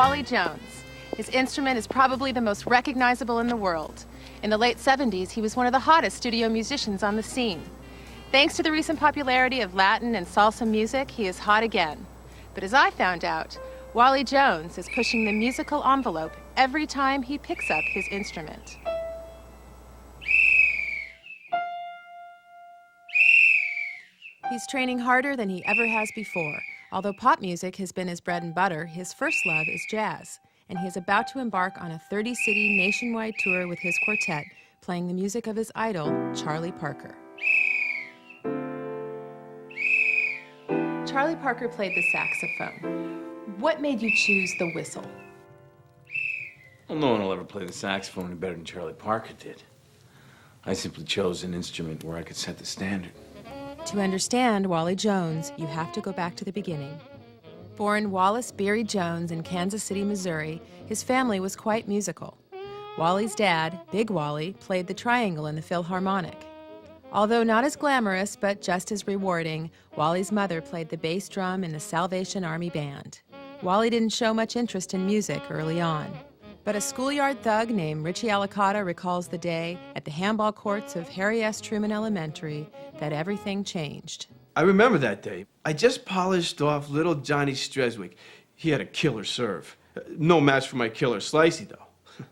Wally Jones. His instrument is probably the most recognizable in the world. In the late 70s, he was one of the hottest studio musicians on the scene. Thanks to the recent popularity of Latin and salsa music, he is hot again. But as I found out, Wally Jones is pushing the musical envelope every time he picks up his instrument. He's training harder than he ever has before. Although pop music has been his bread and butter, his first love is jazz, and he is about to embark on a 30-city nationwide tour with his quartet, playing the music of his idol, Charlie Parker. Charlie Parker played the saxophone. What made you choose the whistle? Well, no one will ever play the saxophone any better than Charlie Parker did. I simply chose an instrument where I could set the standard. To understand Wally Jones, you have to go back to the beginning. Born Wallace Beery Jones in Kansas City, Missouri, his family was quite musical. Wally's dad, Big Wally, played the triangle in the Philharmonic. Although not as glamorous, but just as rewarding, Wally's mother played the bass drum in the Salvation Army Band. Wally didn't show much interest in music early on. But a schoolyard thug named Richie Alicata recalls the day at the handball courts of Harry S. Truman Elementary that everything changed. I remember that day. I just polished off little Johnny Streswick. He had a killer serve. No match for my killer Slicey, though.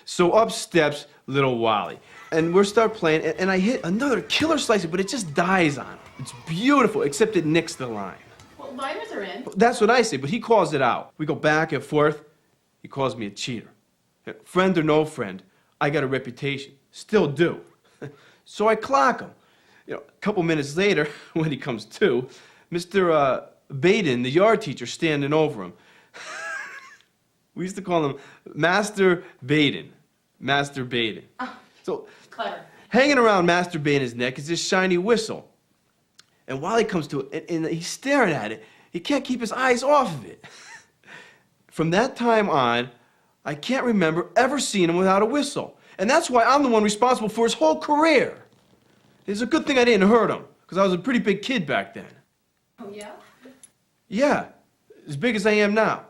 So up steps little Wally. And we start playing, and I hit another killer Slicey, but it just dies on him. It's beautiful, except it nicks the line. Well, liners are in. That's what I say, but he calls it out. We go back and forth. He calls me a cheater. Friend or no friend, I got a reputation. Still do. So I clock him. A couple minutes later, when he comes to, Mr. Baden, the yard teacher, standing over him. We used to call him Master Baden. Master Baden. Oh, so clever. Hanging around Master Baden's neck is this shiny whistle. And while he comes to it, and he's staring at it, he can't keep his eyes off of it. From that time on, I can't remember ever seeing him without a whistle. And that's why I'm the one responsible for his whole career. It's a good thing I didn't hurt him, because I was a pretty big kid back then. Oh, yeah? Yeah, as big as I am now.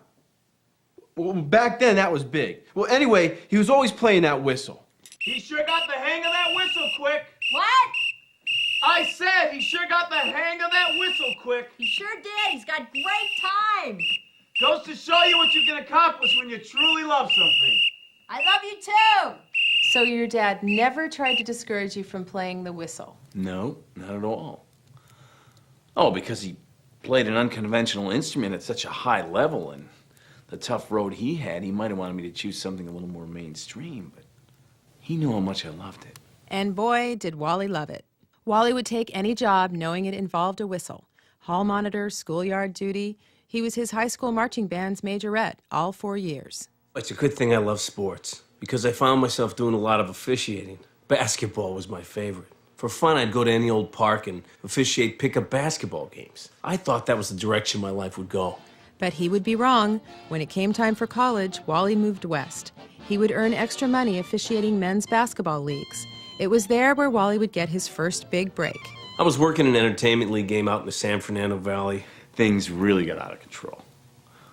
Well, back then, that was big. Well, anyway, he was always playing that whistle. He sure got the hang of that whistle quick. What? I said he sure got the hang of that whistle quick. He sure did. He's got great time. Goes to show you what you can accomplish when you truly love something. I love you too. So your dad never tried to discourage you from playing the whistle? No, not at all. Oh, because he played an unconventional instrument at such a high level, and the tough road he had, he might have wanted me to choose something a little more mainstream, but he knew how much I loved it. And boy, did Wally love it. Wally would take any job knowing it involved a whistle. Hall monitor, schoolyard duty. He was his high school marching band's majorette all 4 years. It's a good thing I love sports, because I found myself doing a lot of officiating. Basketball was my favorite. For fun, I'd go to any old park and officiate pickup basketball games. I thought that was the direction my life would go. But he would be wrong. When it came time for college, Wally moved west. He would earn extra money officiating men's basketball leagues. It was there where Wally would get his first big break. I was working an entertainment league game out in the San Fernando Valley. Things really got out of control.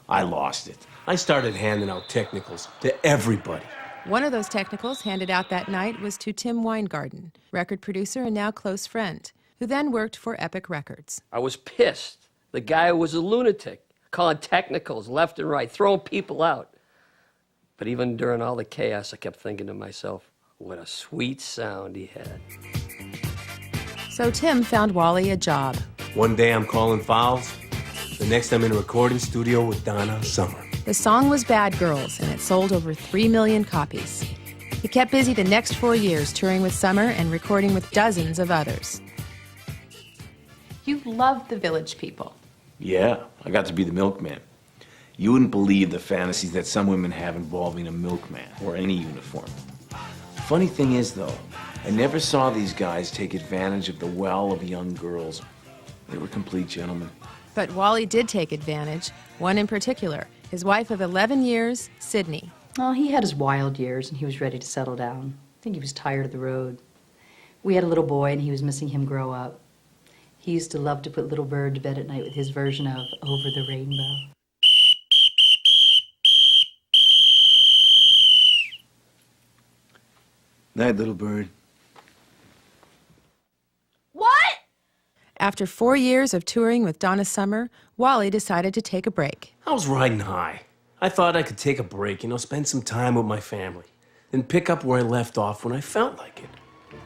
I lost it. I started handing out technicals to everybody. One of those technicals handed out that night was to Tim Weingarten, record producer and now close friend, who then worked for Epic Records. I was pissed. The guy was a lunatic, calling technicals left and right, throwing people out. But even during all the chaos, I kept thinking to myself, what a sweet sound he had. So Tim found Wally a job. One day I'm calling fouls. The next I'm in a recording studio with Donna Summer. The song was Bad Girls, and it sold over 3 million copies. He kept busy the next 4 years, touring with Summer and recording with dozens of others. You loved the Village People. Yeah, I got to be the milkman. You wouldn't believe the fantasies that some women have involving a milkman or any uniform. Funny thing is, though, I never saw these guys take advantage of the well of young girls. They were complete gentlemen. But Wally did take advantage, one in particular, his wife of 11 years, Sydney. Well, he had his wild years, and he was ready to settle down. I think he was tired of the road. We had a little boy, and he was missing him grow up. He used to love to put Little Bird to bed at night with his version of Over the Rainbow. Night, little bird. What? After 4 years of touring with Donna Summer, Wally decided to take a break. I was riding high. I thought I could take a break, spend some time with my family, then pick up where I left off when I felt like it.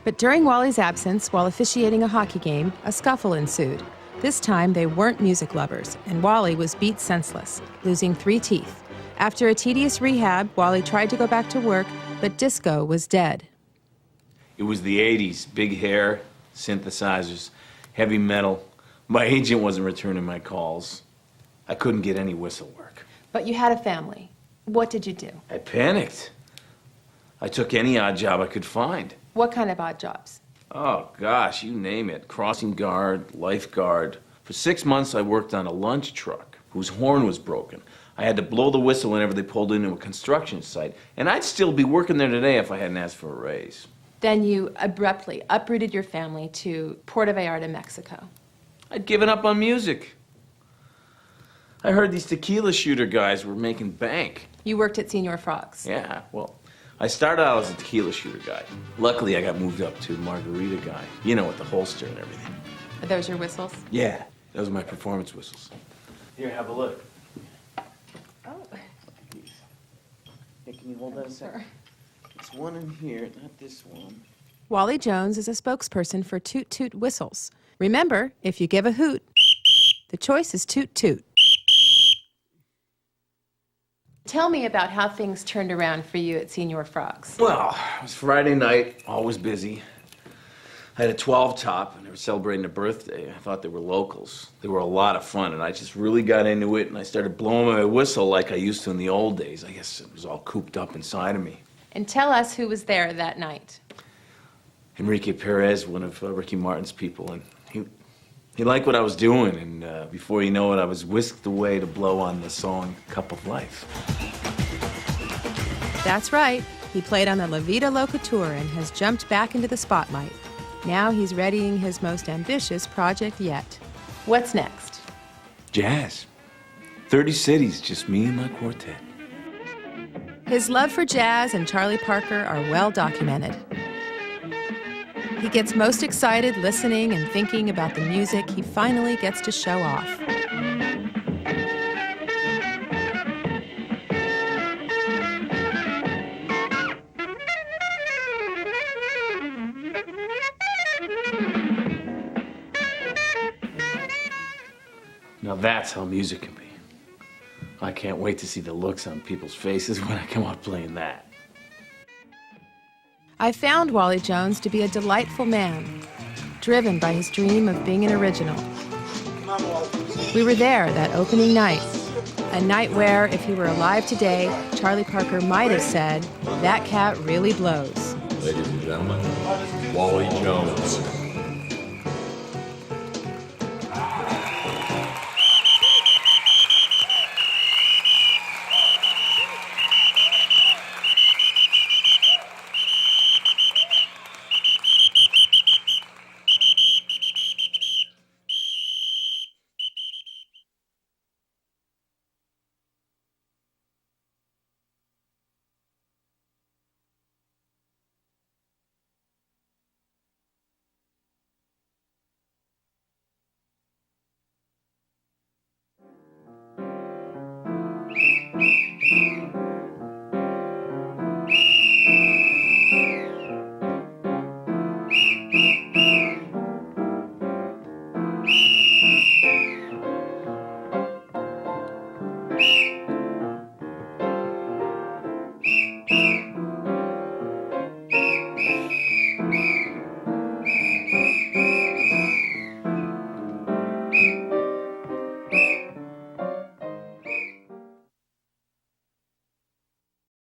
But during Wally's absence, while officiating a hockey game, a scuffle ensued. This time, they weren't music lovers, and Wally was beat senseless, losing 3 teeth. After a tedious rehab, Wally tried to go back to work, but disco was dead. It was the 80s. Big hair, synthesizers, heavy metal. My agent wasn't returning my calls. I couldn't get any whistle work. But you had a family. What did you do? I panicked. I took any odd job I could find. What kind of odd jobs? Oh, gosh, you name it. Crossing guard, lifeguard. For 6 months, I worked on a lunch truck whose horn was broken. I had to blow the whistle whenever they pulled into a construction site, and I'd still be working there today if I hadn't asked for a raise. Then you abruptly uprooted your family to Puerto Vallarta, Mexico. I'd given up on music. I heard these tequila shooter guys were making bank. You worked at Senior Frogs. Yeah, well, I started out as a tequila shooter guy. Luckily, I got moved up to margarita guy. You know, with the holster and everything. Are those your whistles? Yeah, those are my performance whistles. Here, have a look. Oh. Hey, can you hold that a second? It's one in here, not this one. Wally Jones is a spokesperson for Toot Toot Whistles. Remember, if you give a hoot, the choice is Toot Toot. Tell me about how things turned around for you at Senior Frogs. Well, it was Friday night, always busy. I had a 12 top, and they were celebrating a birthday. I thought they were locals. They were a lot of fun, and I just really got into it, and I started blowing my whistle like I used to in the old days. I guess it was all cooped up inside of me. And tell us who was there that night. Enrique Perez, one of Ricky Martin's people, and he liked what I was doing, and before you know it, I was whisked away to blow on the song Cup of Life. That's right. He played on the La Vida Loca tour and has jumped back into the spotlight. Now he's readying his most ambitious project yet. What's next? Jazz. 30 cities, just me and my quartet. His love for jazz and Charlie Parker are well documented. He gets most excited listening and thinking about the music he finally gets to show off. Now that's how music can be. I can't wait to see the looks on people's faces when I come out playing that. I found Wally Jones to be a delightful man, driven by his dream of being an original. We were there that opening night, a night where, if he were alive today, Charlie Parker might have said, "That cat really blows." Ladies and gentlemen, Wally Jones.